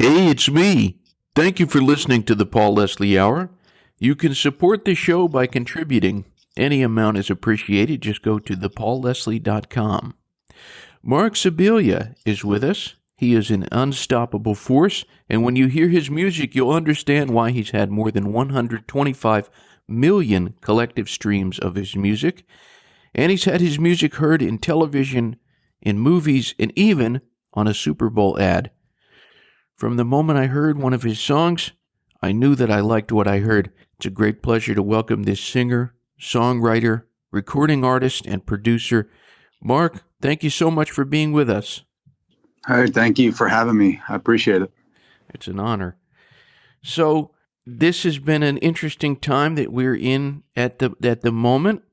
Hey, it's me. Thank you for listening to the Paul Leslie Hour. You can support the show by contributing. Any amount is appreciated. Just go to thepaulleslie.com. Marc Scibilia is with us. He is an unstoppable force, and when you hear his music, you'll understand why he's had more than 125 million collective streams of his music. And he's had his music heard in television, in movies, and even on a Super Bowl ad. From the moment I heard one of his songs, I knew that I liked what I heard. It's a great pleasure to welcome this singer, songwriter, recording artist, and producer. Marc, thank you so much for being with us. All right, thank you for having me. I appreciate it. It's an honor. So this has been an interesting time that we're in at the moment.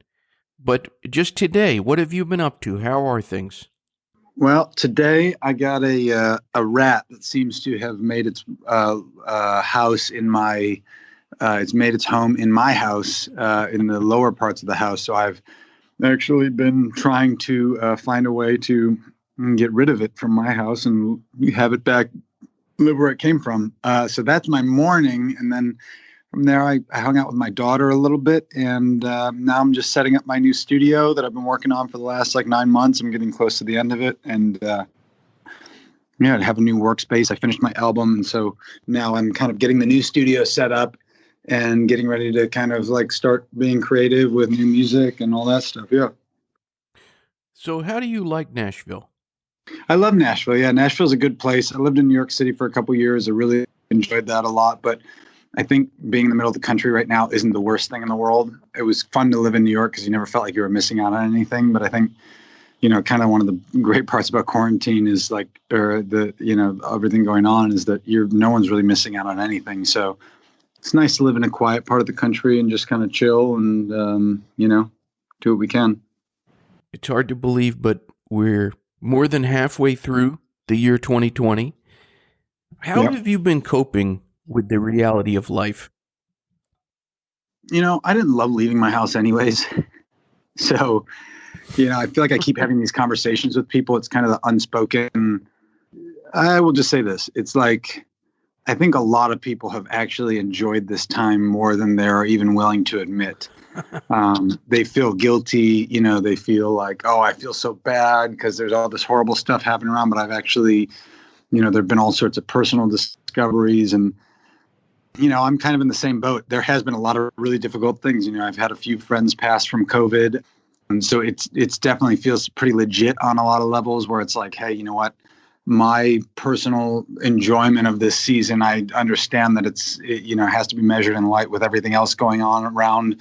But just today, what have you been up to? How are things? Well, today I got a rat that seems to have made its house in my. It's made its home in my house, in the lower parts of the house. So I've actually been trying to find a way to get rid of it from my house and have it back, live where it came from. So that's my morning, and then from there I hung out with my daughter a little bit, and now I'm just setting up my new studio that I've been working on for the last 9 months. I'm getting close to the end of it, and to have a new workspace. I finished my album, and so now I'm kind of getting the new studio set up and getting ready to kind of start being creative with new music and all that stuff. Yeah. So how do you like Nashville? I love Nashville. Yeah, Nashville's a good place. I lived in New York City for a couple of years. I really enjoyed that a lot, but I think being in the middle of the country right now isn't the worst thing in the world. It was fun to live in New York because you never felt like you were missing out on anything. But I think, kind of one of the great parts about quarantine is everything going on is that no one's really missing out on anything. So it's nice to live in a quiet part of the country and just kind of chill and, do what we can. It's hard to believe, but we're more than halfway through the year 2020. How have you been coping with the reality of life? I didn't love leaving my house anyways. So, I feel like I keep having these conversations with people. It's kind of the unspoken. I will just say this. It's like, I think a lot of people have actually enjoyed this time more than they're even willing to admit. They feel guilty. They feel like, oh, I feel so bad because there's all this horrible stuff happening around. But I've actually, there've been all sorts of personal discoveries, and I'm kind of in the same boat. There has been a lot of really difficult things. I've had a few friends pass from COVID. And so it's definitely feels pretty legit on a lot of levels where it's like, hey, you know what? My personal enjoyment of this season, I understand that it has to be measured in light with everything else going on around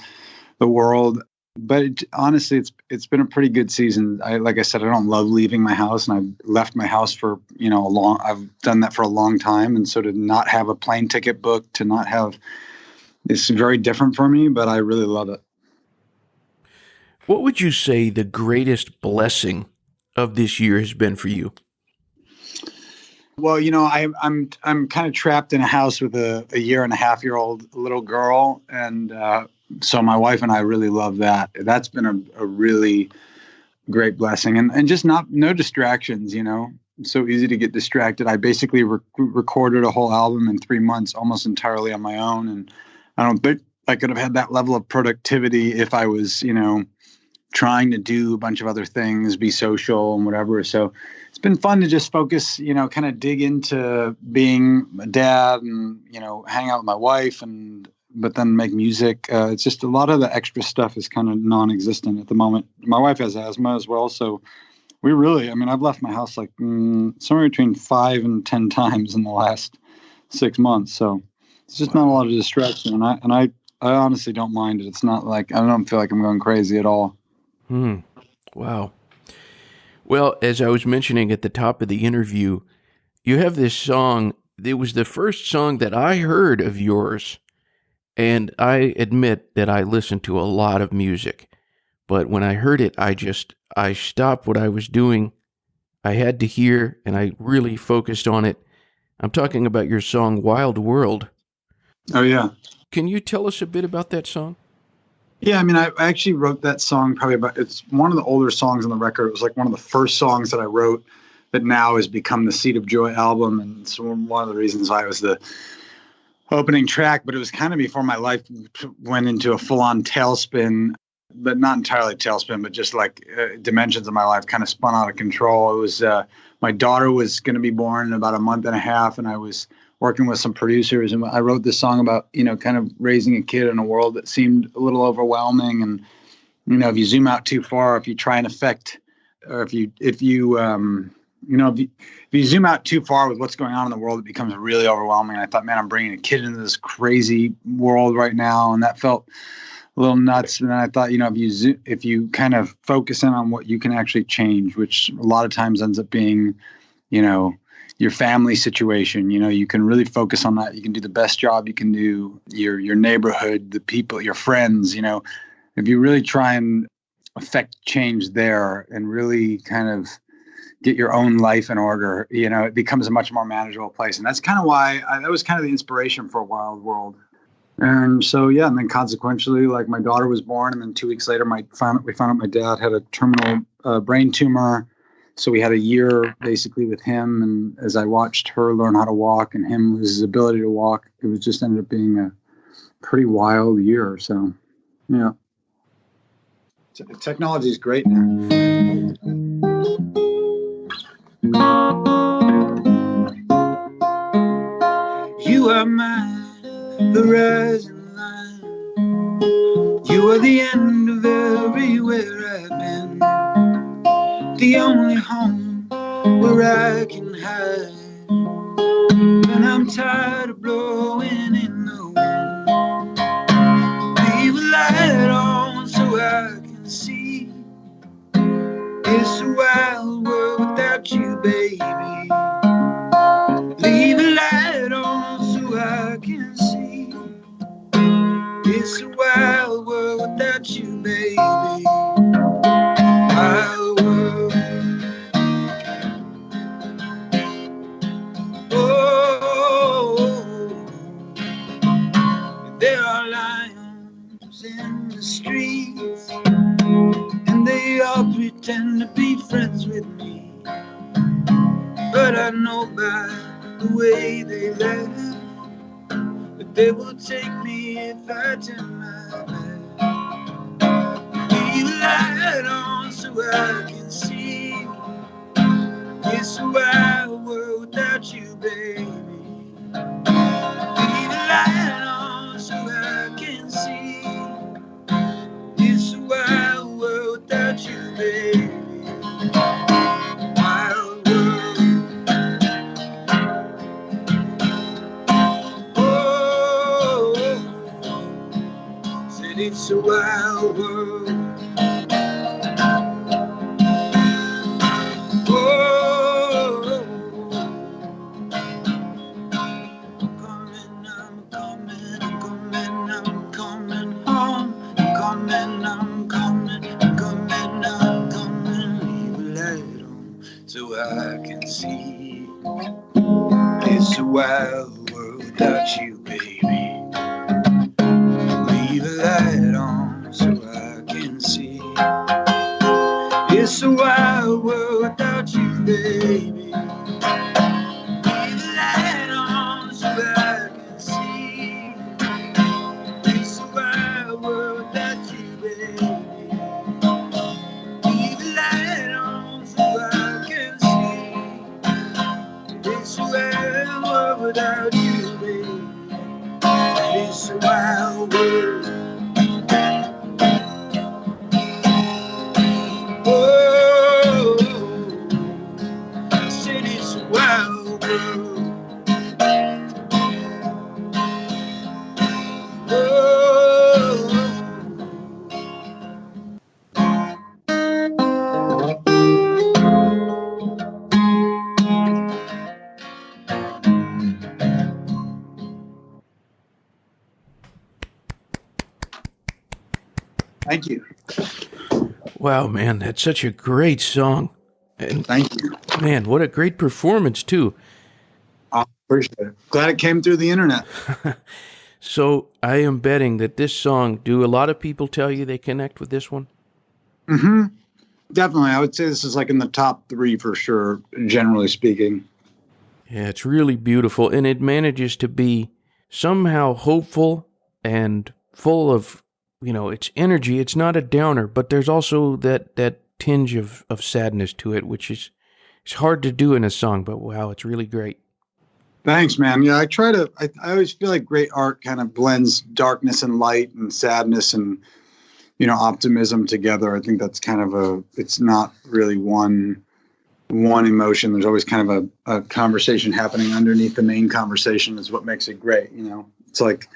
the world. But honestly, it's been a pretty good season. Like I said, I don't love leaving my house, and I've left my house for I've done that for a long time, and so to not have a plane ticket booked, to not have, it's very different for me, but I really love it. What would you say the greatest blessing of this year has been for you? Well, I'm kind of trapped in a house with a 1.5-year-old little girl, and so my wife and I really love that. That's been a really great blessing, and just no distractions. It's so easy to get distracted. I basically recorded a whole album in 3 months, almost entirely on my own, and I don't think I could have had that level of productivity if I was, trying to do a bunch of other things, be social and whatever. So it's been fun to just focus, kind of dig into being a dad and, hang out with my wife but then make music. It's just a lot of the extra stuff is kind of non-existent at the moment. My wife has asthma as well. So I've left my house somewhere between 5 and 10 times in the last 6 months. So it's just not a lot of distraction. And I honestly don't mind it. It's not like, I don't feel like I'm going crazy at all. Wow. Well, as I was mentioning at the top of the interview, you have this song. It was the first song that I heard of yours. And I admit that I listen to a lot of music. But when I heard it, I stopped what I was doing. I had to hear, and I really focused on it. I'm talking about your song, Wild World. Oh, yeah. Can you tell us a bit about that song? Yeah, I actually wrote that song it's one of the older songs on the record. It was one of the first songs that I wrote that now has become the Seed of Joy album. And it's one of the reasons why it was the opening track, but it was kind of before my life went into a full-on tailspin, but not entirely tailspin, but just like dimensions of my life kind of spun out of control. It was my daughter was going to be born in about a month and a half, and I was working with some producers, and I wrote this song about, kind of raising a kid in a world that seemed a little overwhelming. And, if you zoom out too far, if you try and affect, or if you zoom out too far with what's going on in the world, it becomes really overwhelming. And I thought, man, I'm bringing a kid into this crazy world right now. And that felt a little nuts. And then I thought, if you kind of focus in on what you can actually change, which a lot of times ends up being, your family situation, you can really focus on that. You can do the best job you can do, your neighborhood, the people, your friends, if you really try and affect change there and really kind of get your own life in order, it becomes a much more manageable place. And that's kind of why that was kind of the inspiration for Wild World. And so, yeah, and then consequentially, like, my daughter was born, and then 2 weeks later, we found out my dad had a terminal brain tumor. So we had a year basically with him. And as I watched her learn how to walk and him lose his ability to walk, it was just ended up being a pretty wild year. So, yeah. Technology is great now. You are mine, the rising line. You are the end of everywhere I've been. The only home where I can hide. And I'm tired of blowing in the wind. Leave a light on so I can see. It's a wild world without you, baby. Leave a light on so I can see. It's a wild world without you, baby. Wild world. Oh, there are lions in the streets, and they all pretend to be friends with me. But I know by the way they laugh that they will take me if I turn my back. Leave a light on so I can see. It's a wild world without you, baby. Leave a light on so I can see. It's a wild world without you, baby. Wild world. Oh, said it's a wild world. I can see. It's a wild world without you, baby. Leave a light on so I can see. It's a wild world without you, baby. Leave a light on so I can see. It's a wild world without you, baby. Leave a light on so I can see. It's a wild world without you, baby. It's a wild world. Oh, I said it's a wild world. Thank you. Wow, man, that's such a great song. And Thank you. man, what a great performance, too. I appreciate it. Glad it came through the internet. So I am betting that this song, do a lot of people tell you they connect with this one? Mm-hmm. Definitely. I would say this is like in the top three for sure, generally speaking. Yeah, it's really beautiful, and it manages to be somehow hopeful and full of, its energy. It's not a downer, but there's also that tinge of sadness to it, which is it's hard to do in a song, but wow, it's really great. Thanks, man. Yeah, I always feel like great art kind of blends darkness and light and sadness and, optimism together. I think that's kind of it's not really one emotion. There's always kind of a conversation happening underneath the main conversation is what makes it great. It's like,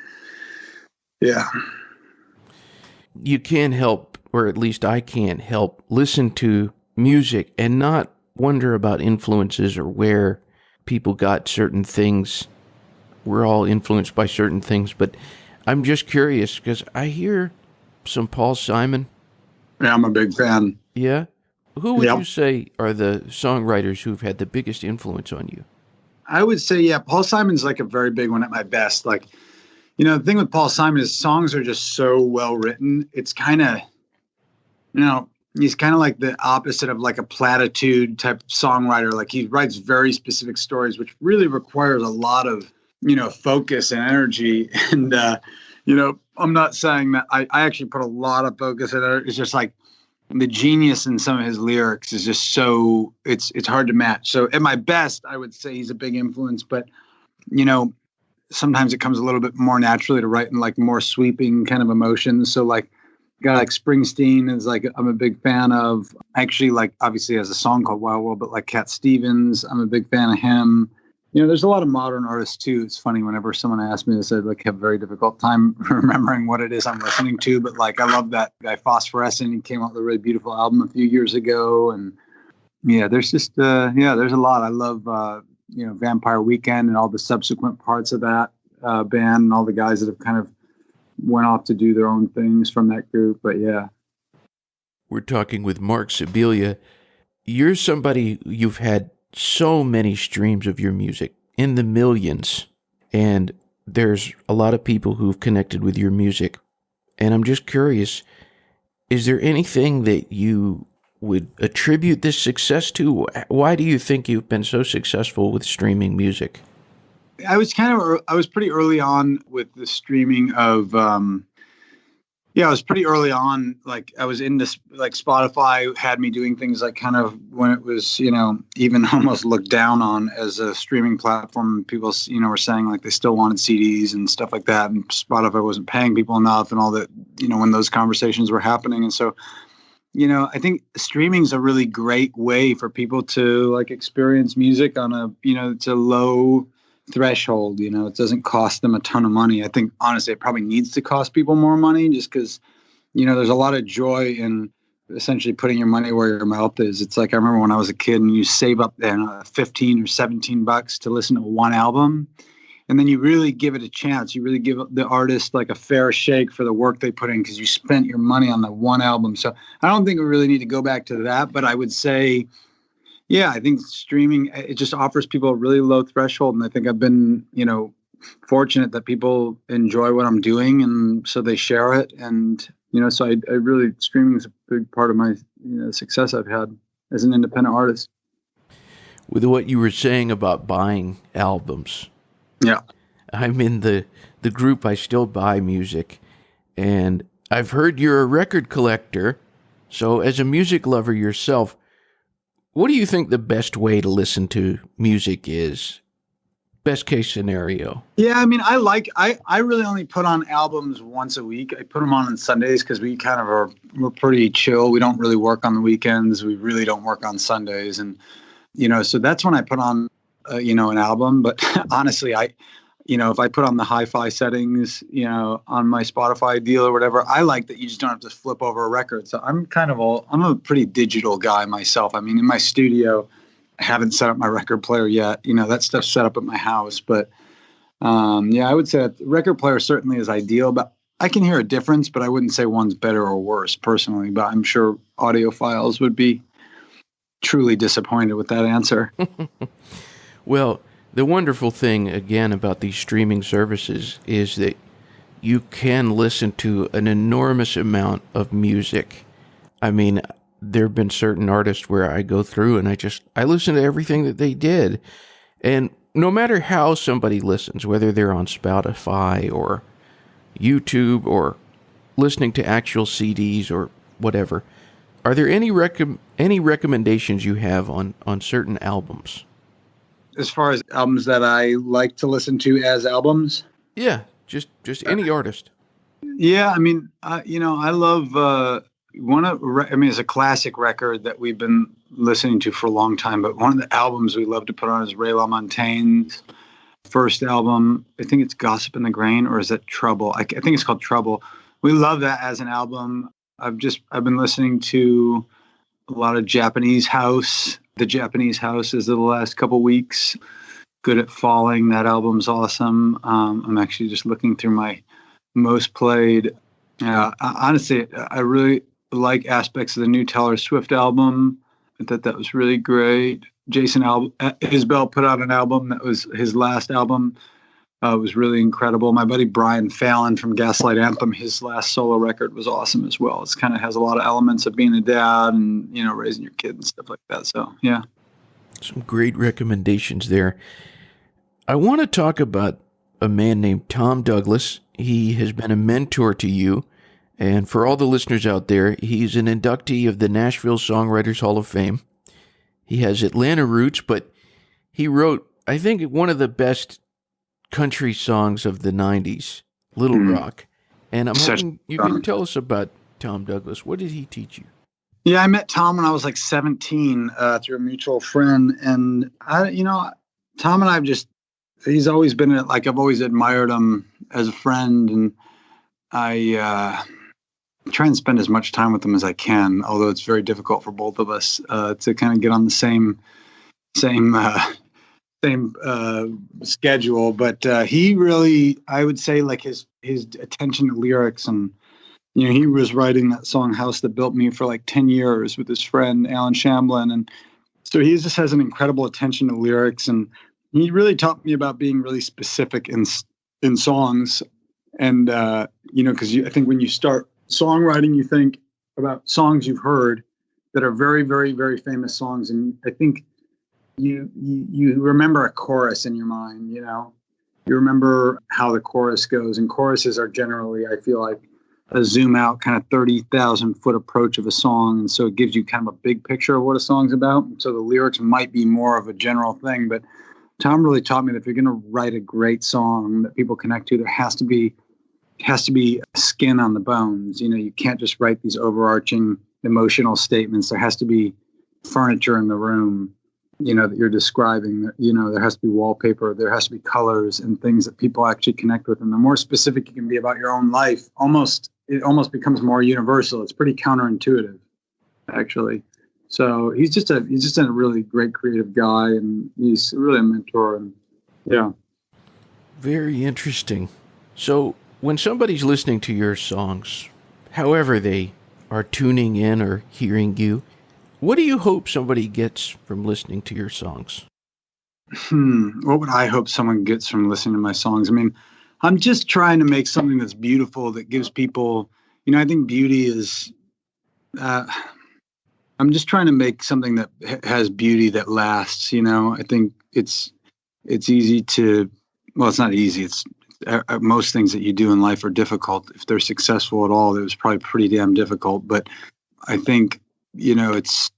yeah. You can't help, or at least I can't help, listen to music and not wonder about influences or where people got certain things. We're all influenced by certain things, but I'm just curious because I hear some Paul Simon. Yeah, I'm a big fan. Yeah? Who would you say are the songwriters who've had the biggest influence on you? I would say, yeah, Paul Simon's like a very big one at my best. Like, the thing with Paul Simon is songs are just so well written. It's kind of, he's kind of like the opposite of like a platitude type songwriter. Like he writes very specific stories, which really requires a lot of, focus and energy. And, I'm not saying that I actually put a lot of focus in it. It's just like the genius in some of his lyrics is just so it's hard to match. So at my best, I would say he's a big influence, but, sometimes it comes a little bit more naturally to write in like more sweeping kind of emotions. So like a guy like Springsteen is like, I'm a big fan of. Actually, like obviously has a song called Wild World, but like Cat Stevens, I'm a big fan of him. There's a lot of modern artists too. It's funny whenever someone asks me this, I like have a very difficult time remembering what it is I'm listening to. But like, I love that guy Phosphorescent. He came out with a really beautiful album a few years ago. And yeah, there's just, there's a lot. I love, Vampire Weekend and all the subsequent parts of that band and all the guys that have kind of went off to do their own things from that group. But yeah. We're talking with Marc Scibilia. You're somebody, you've had so many streams of your music in the millions, and there's a lot of people who've connected with your music. And I'm just curious, is there anything that you would attribute this success to? Why do you think you've been so successful with streaming music? I was pretty early on with the streaming of, I was pretty early on. Like I was into like Spotify had me doing things like kind of when it was, even almost looked down on as a streaming platform. People, were saying like they still wanted CDs and stuff like that. And Spotify wasn't paying people enough and all that, when those conversations were happening. And so, I think streaming is a really great way for people to like experience music on a, it's a low threshold. It doesn't cost them a ton of money. I think honestly it probably needs to cost people more money just because there's a lot of joy in essentially putting your money where your mouth is. It's like I remember when I was a kid and you save up 15 or 17 bucks to listen to one album, and then you really give it a chance. You really give the artist like a fair shake for the work they put in because you spent your money on the one album. So I don't think we really need to go back to that, but I would say, yeah, I think streaming, it just offers people a really low threshold. And I think I've been, fortunate that people enjoy what I'm doing. And so they share it. And, so I really, streaming is a big part of my, success I've had as an independent artist. With what you were saying about buying albums. Yeah. I'm in the group, I still buy music. And I've heard you're a record collector. So as a music lover yourself, what do you think the best way to listen to music is? Best case scenario. Yeah, I mean, I really only put on albums once a week. I put them on Sundays because we kind of we're pretty chill. We don't really work on the weekends. We really don't work on Sundays. And, so that's when I put on, an album. But honestly, if I put on the hi-fi settings, on my Spotify deal or whatever, I like that you just don't have to flip over a record. So I'm a pretty digital guy myself. I mean, in my studio, I haven't set up my record player yet. That stuff's set up at my house. But I would say that the record player certainly is ideal, but I can hear a difference, but I wouldn't say one's better or worse personally. But I'm sure audiophiles would be truly disappointed with that answer. Well, the wonderful thing, again, about these streaming services is that you can listen to an enormous amount of music. I mean, there have been certain artists where I go through and I listen to everything that they did. And no matter how somebody listens, whether they're on Spotify or YouTube or listening to actual CDs or whatever, are there any recommendations you have on certain albums? As far as albums that I like to listen to as albums? Yeah, just any artist. Yeah, I mean, I love it's a classic record that we've been listening to for a long time, but one of the albums we love to put on is Ray LaMontagne's first album. I think it's Gossip in the Grain, or is that Trouble? I think it's called Trouble. We love that as an album. I've been listening to a lot of Japanese house. The Japanese house is the last couple weeks. Good at Falling. That album's awesome. I'm actually just looking through my most played. Honestly, I really like aspects of the new Taylor Swift album. I thought that was really great. Jason Isbell put out an album that was his last album. It was really incredible. My buddy Brian Fallon from Gaslight Anthem, his last solo record was awesome as well. It's kind of has a lot of elements of being a dad and, raising your kid and stuff like that. So, yeah. Some great recommendations there. I want to talk about a man named Tom Douglas. He has been a mentor to you. And for all the listeners out there, he's an inductee of the Nashville Songwriters Hall of Fame. He has Atlanta roots, but he wrote, I think, one of the best country songs of the 90s, Little Rock. And I'm hoping you can tell us about Tom Douglas. What did he teach you? Yeah, I met Tom when I was like 17 through a mutual friend. And, Tom and he's always been I've always admired him as a friend. And I try and spend as much time with him as I can, although it's very difficult for both of us to kind of get on the same schedule. But he really, I would say, like his attention to lyrics, and he was writing that song House That Built Me for like 10 years with his friend Alan Shamblin, and so he just has an incredible attention to lyrics, and he really taught me about being really specific in songs. And because I think when you start songwriting, you think about songs you've heard that are very, very, very famous songs, and I think you remember a chorus in your mind. You remember how the chorus goes, and choruses are generally, I feel like, a zoom out kind of 30,000 foot approach of a song, and so it gives you kind of a big picture of what a song's about. So the lyrics might be more of a general thing, but Tom really taught me that if you're going to write a great song that people connect to, there has to be skin on the bones. You can't just write these overarching emotional statements. There has to be furniture in the room, that you're describing. There has to be wallpaper, there has to be colors and things that people actually connect with. And the more specific you can be about your own life, it almost becomes more universal. It's pretty counterintuitive, actually. So he's just a really great creative guy, and he's really a mentor. And yeah. Very interesting. So when somebody's listening to your songs, however they are tuning in or hearing you, what do you hope somebody gets from listening to your songs? What would I hope someone gets from listening to my songs? I mean, I'm just trying to make something that's beautiful, that gives people, I think beauty is, I'm just trying to make something that has beauty that lasts. I think it's easy to, well, it's not easy. It's most things that you do in life are difficult. If they're successful at all, it was probably pretty damn difficult. But I think, it's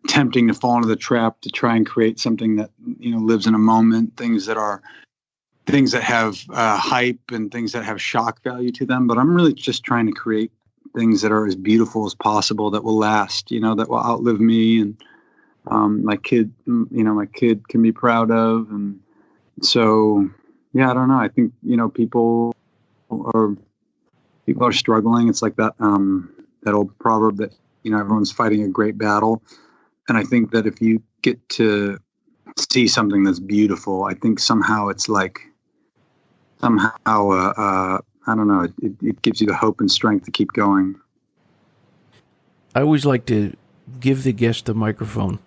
tempting to fall into the trap to try and create something that, lives in a moment, things that have hype and things that have shock value to them. But I'm really just trying to create things that are as beautiful as possible, that will last, that will outlive me, and my kid can be proud of. And so, yeah, I don't know. I think, people are struggling. It's like that old proverb that, everyone's fighting a great battle. And I think that if you get to see something that's beautiful, I think somehow it's like, I don't know, it gives you the hope and strength to keep going. I always like to give the guest the microphone.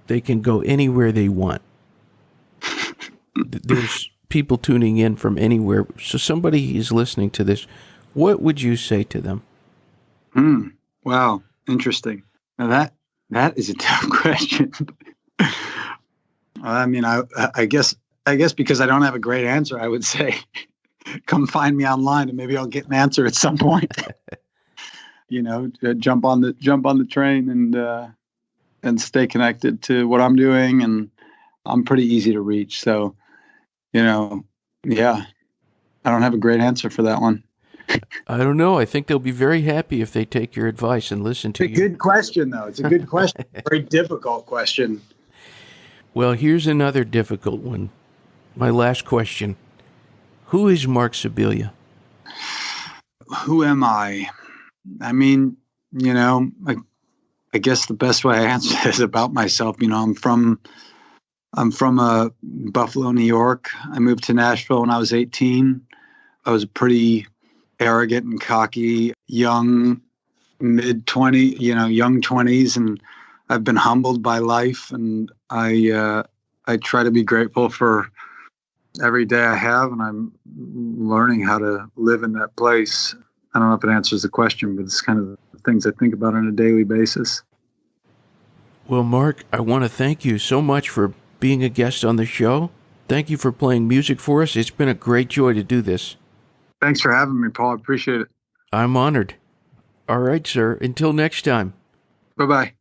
They can go anywhere they want. There's people tuning in from anywhere. So somebody is listening to this. What would you say to them? Wow, interesting. Now that is a tough question. I mean, I guess because I don't have a great answer, I would say, come find me online and maybe I'll get an answer at some point. Jump on the train and stay connected to what I'm doing, and I'm pretty easy to reach. So, yeah, I don't have a great answer for that one. I don't know. I think they'll be very happy if they take your advice and listen to you. It's a good question, though. It's a good question. Very difficult question. Well, here's another difficult one. My last question. Who is Marc Scibilia? Who am I? I mean, I guess the best way I answer this about myself, I'm from Buffalo, New York. I moved to Nashville when I was 18. I was a pretty arrogant and cocky young 20s, and I've been humbled by life, and I try to be grateful for every day I have, and I'm learning how to live in that place. I don't know if it answers the question, but it's kind of the things I think about on a daily basis. Well, Marc, I want to thank you so much for being a guest on the show. Thank you for playing music for us. It's been a great joy to do this. Thanks for having me, Paul. I appreciate it. I'm honored. All right, sir. Until next time. Bye-bye.